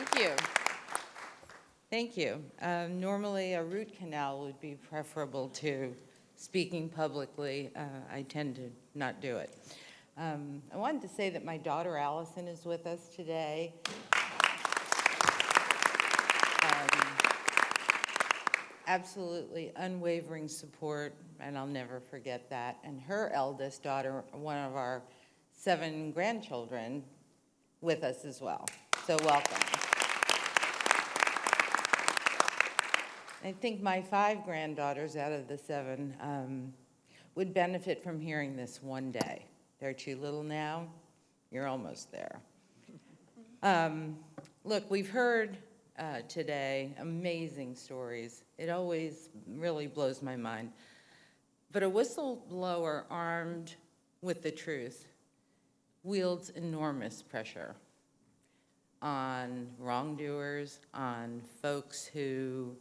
Thank you. Thank you. Normally, a root canal would be preferable to speaking publicly. I tend to not do it. I wanted to say that my daughter Allison is with us today. Absolutely unwavering support, and I'll never forget that. And her eldest daughter, one of our 7 grandchildren, with us as well. So welcome. I think my 5 granddaughters out of the 7 would benefit from hearing this one day. They're too little now. You're almost there. Look, we've heard today amazing stories. It always really blows my mind. But a whistleblower armed with the truth wields enormous pressure on wrongdoers, on folks who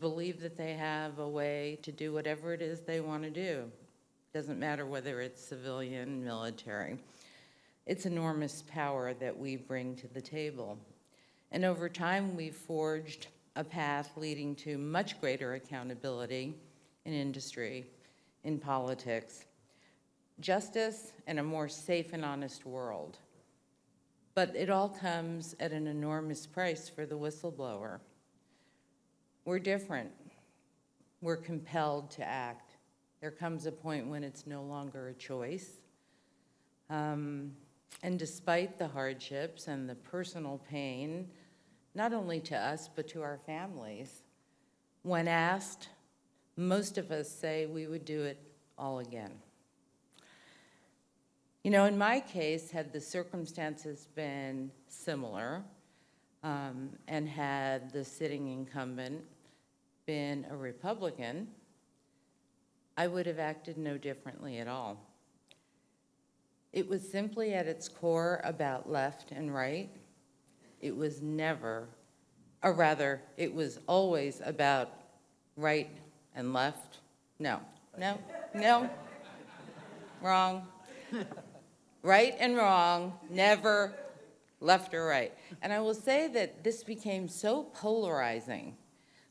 believe that they have a way to do whatever it is they want to do. Doesn't matter whether it's civilian, military. It's enormous power that we bring to the table. And over time, we've forged a path leading to much greater accountability in industry, in politics, justice, and a more safe and honest world. But it all comes at an enormous price for the whistleblower. We're different. We're compelled to act. There comes a point when it's no longer a choice. And despite the hardships and the personal pain, not only to us, but to our families, when asked, most of us say we would do it all again. You know, in my case, had the circumstances been similar, and had the sitting incumbent been a Republican, I would have acted no differently at all. It was simply at its core about left and right. It was never, or rather, it was always about right and left. No, wrong. Right and wrong, never left or right. And I will say that this became so polarizing,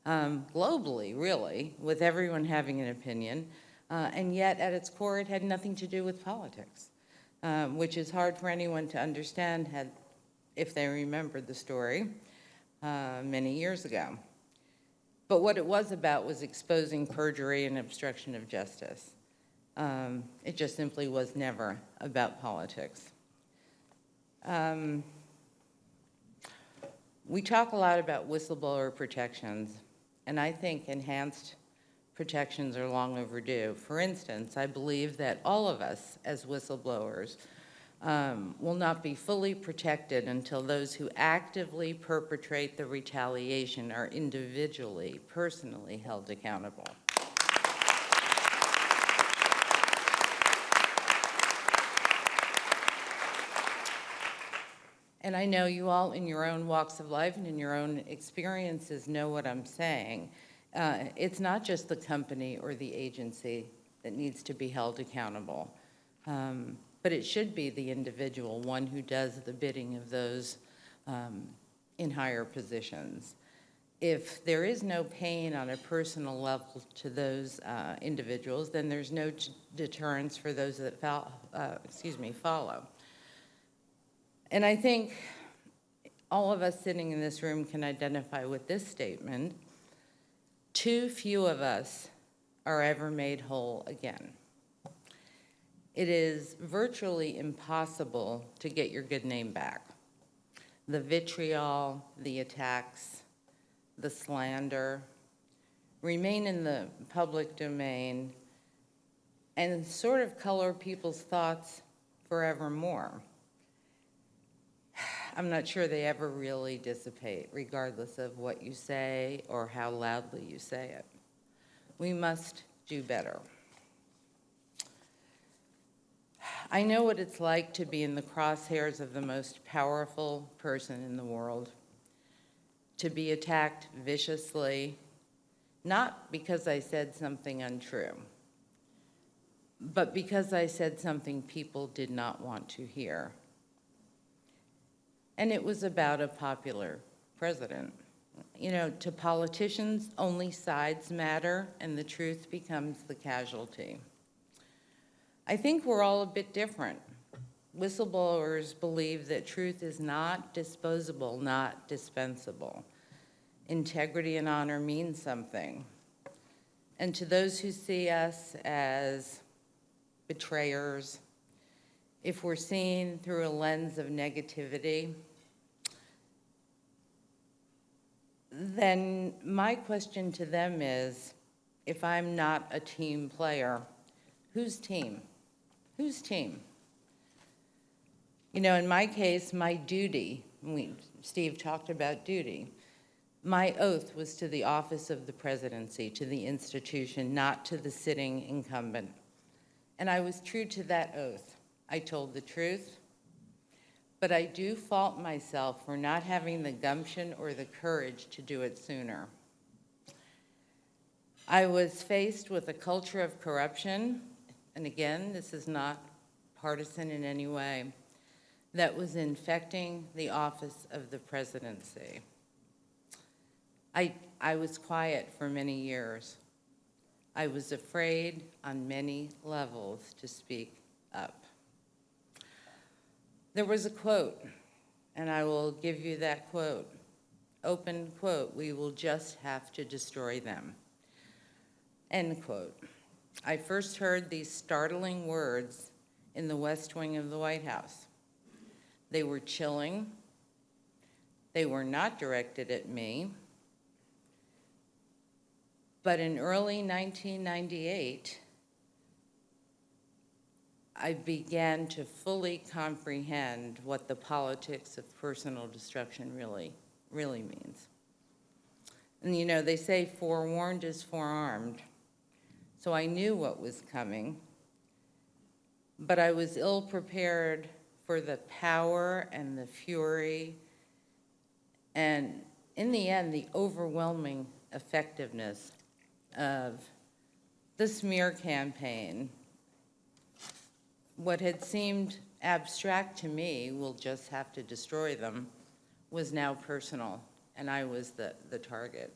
globally, really, with everyone having an opinion, and yet at its core it had nothing to do with politics, which is hard for anyone to understand if they remembered the story many years ago. But what it was about was exposing perjury and obstruction of justice. It just simply was never about politics. We talk a lot about whistleblower protections, and I think enhanced protections are long overdue. For instance, I believe that all of us as whistleblowers will not be fully protected until those who actively perpetrate the retaliation are individually, personally held accountable. And I know you all in your own walks of life and in your own experiences know what I'm saying. It's not just the company or the agency that needs to be held accountable, but it should be the individual, one who does the bidding of those in higher positions. If there is no pain on a personal level to those individuals, then there's no deterrence for those that follow. And I think all of us sitting in this room can identify with this statement: too few of us are ever made whole again. It is virtually impossible to get your good name back. The vitriol, the attacks, the slander remain in the public domain and sort of color people's thoughts forevermore. I'm not sure they ever really dissipate, regardless of what you say or how loudly you say it. We must do better. I know what it's like to be in the crosshairs of the most powerful person in the world, to be attacked viciously, not because I said something untrue, but because I said something people did not want to hear. And it was about a popular president. You know, to politicians, only sides matter, and the truth becomes the casualty. I think we're all a bit different. Whistleblowers believe that truth is not disposable, not dispensable. Integrity and honor mean something. And to those who see us as betrayers, if we're seen through a lens of negativity, then my question to them is, if I'm not a team player, whose team? Whose team? You know, in my case, my duty, Steve talked about duty, my oath was to the office of the presidency, to the institution, not to the sitting incumbent. And I was true to that oath. I told the truth, but I do fault myself for not having the gumption or the courage to do it sooner. I was faced with a culture of corruption, and again, this is not partisan in any way, that was infecting the office of the presidency. I was quiet for many years. I was afraid on many levels to speak up. There was a quote, and I will give you that quote. Open quote, "We will just have to destroy them." End quote. I first heard these startling words in the West Wing of the White House. They were chilling. They were not directed at me. But in early 1998, I began to fully comprehend what the politics of personal destruction really means. And you know, they say forewarned is forearmed. So I knew what was coming, but I was ill prepared for the power and the fury and, in the end, the overwhelming effectiveness of the smear campaign. What had seemed abstract to me, we'll just have to destroy them, was now personal, and I was the target.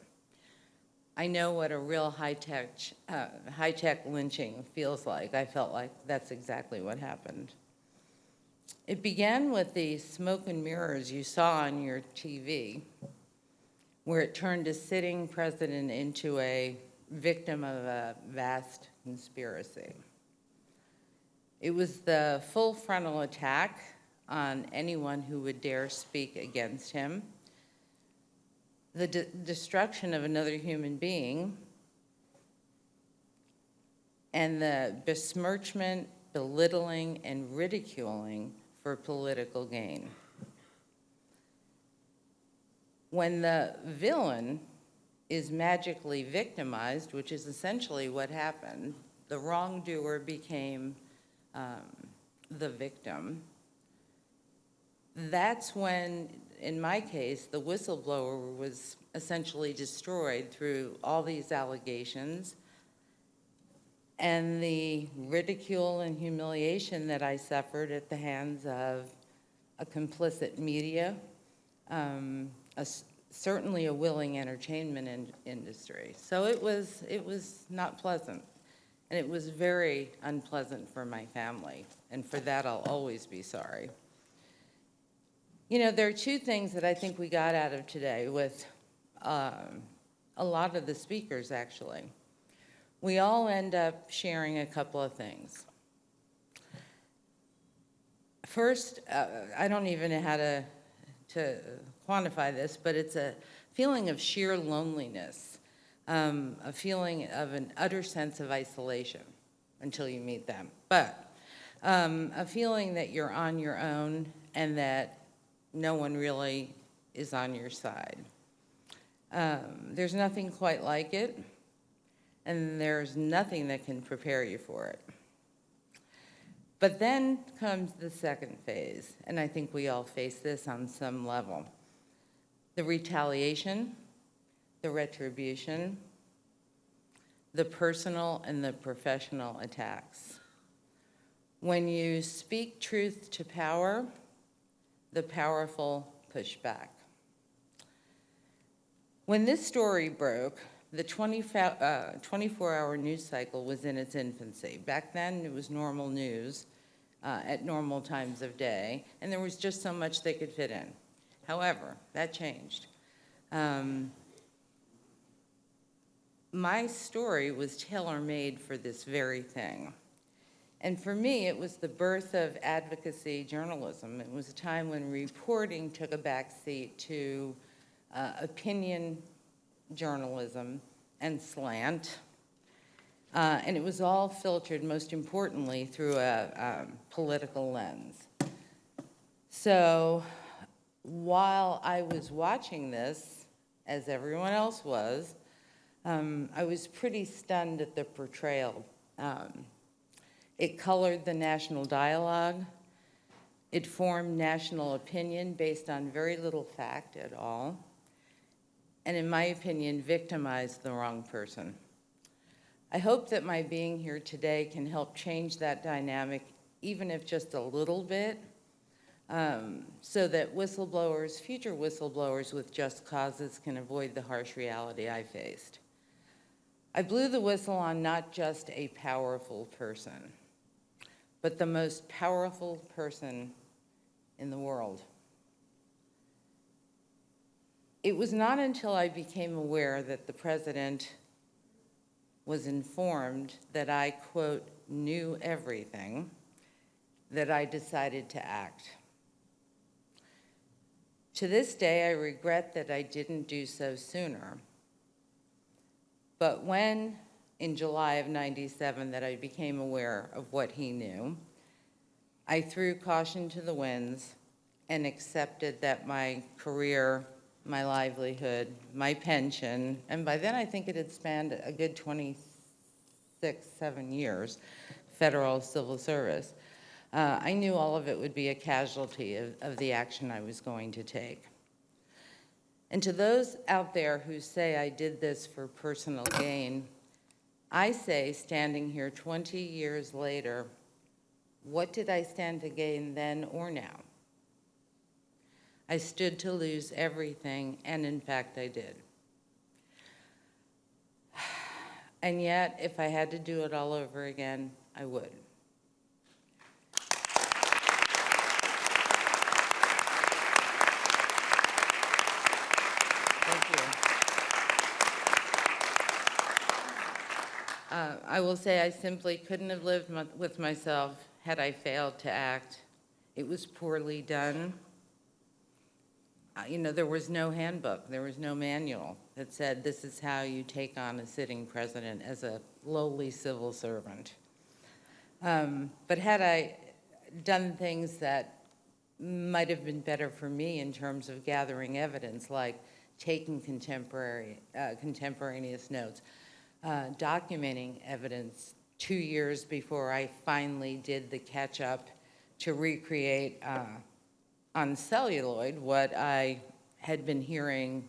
I know what a real high-tech lynching feels like. I felt like that's exactly what happened. It began with the smoke and mirrors you saw on your TV, where it turned a sitting president into a victim of a vast conspiracy. It was the full frontal attack on anyone who would dare speak against him, the destruction of another human being, and the besmirchment, belittling, and ridiculing for political gain. When the villain is magically victimized, which is essentially what happened, the wrongdoer became the victim. That's when, in my case, the whistleblower was essentially destroyed through all these allegations and the ridicule and humiliation that I suffered at the hands of a complicit media, certainly a willing entertainment industry. So it was not pleasant, and it was very unpleasant for my family, and for that I'll always be sorry. You know, there are two things that I think we got out of today with a lot of the speakers, actually. We all end up sharing a couple of things. First, I don't even know how to quantify this, but it's a feeling of sheer loneliness, a feeling of an utter sense of isolation until you meet them. But a feeling that you're on your own and that no one really is on your side. There's nothing quite like it, and there's nothing that can prepare you for it. But then comes the second phase, and I think we all face this on some level. The retaliation, the retribution, the personal and the professional attacks. When you speak truth to power, the powerful push back. When this story broke, the 24-hour news cycle was in its infancy. Back then, it was normal news at normal times of day, and there was just so much they could fit in. However, that changed. My story was tailor-made for this very thing. And for me, it was the birth of advocacy journalism. It was a time when reporting took a backseat to opinion journalism and slant. And it was all filtered, most importantly, through a political lens. So while I was watching this, as everyone else was, I was pretty stunned at the portrayal. It colored the national dialogue. It formed national opinion based on very little fact at all. And in my opinion, victimized the wrong person. I hope that my being here today can help change that dynamic, even if just a little bit, so that whistleblowers, future whistleblowers with just causes can avoid the harsh reality I faced. I blew the whistle on not just a powerful person, but the most powerful person in the world. It was not until I became aware that the president was informed that I, quote, knew everything, that I decided to act. To this day, I regret that I didn't do so sooner. But when, in July of '97, that I became aware of what he knew, I threw caution to the winds and accepted that my career, my livelihood, my pension, and by then I think it had spanned a good 7 years, federal civil service. I knew all of it would be a casualty of the action I was going to take. And to those out there who say I did this for personal gain, I say, standing here 20 years later, what did I stand to gain then or now? I stood to lose everything, and in fact, I did. And yet, if I had to do it all over again, I would. Thank you. I will say I simply couldn't have lived with myself had I failed to act. It was poorly done. You know, there was no handbook, there was no manual that said this is how you take on a sitting president as a lowly civil servant. But had I done things that might have been better for me in terms of gathering evidence, like taking contemporaneous notes, documenting evidence 2 years before I finally did the catch-up to recreate on celluloid what I had been hearing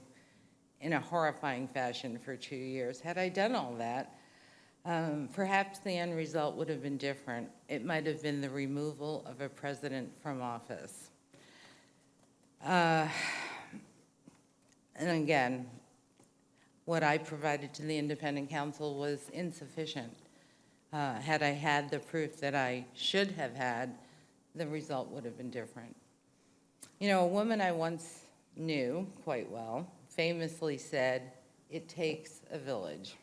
in a horrifying fashion for 2 years. Had I done all that, perhaps the end result would have been different. It might have been the removal of a president from office. And again, what I provided to the independent counsel was insufficient. Had I had the proof that I should have had, the result would have been different. You know, a woman I once knew quite well famously said, "It takes a village."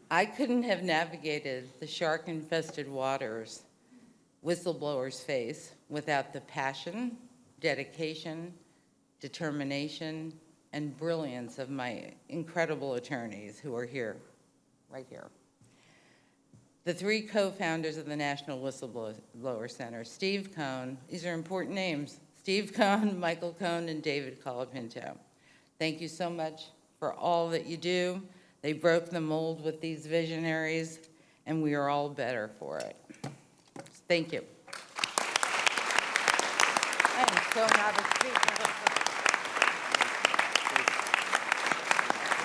I couldn't have navigated the shark-infested waters whistleblowers face without the passion, dedication, determination, and brilliance of my incredible attorneys who are here, right here. The three co-founders of the National Whistleblower Center, Steve Cohn, these are important names, Steve Cohn, Michael Cohn, and David Colapinto. Thank you so much for all that you do. They broke the mold with these visionaries, and we are all better for it. Thank you. I am so not a speaker.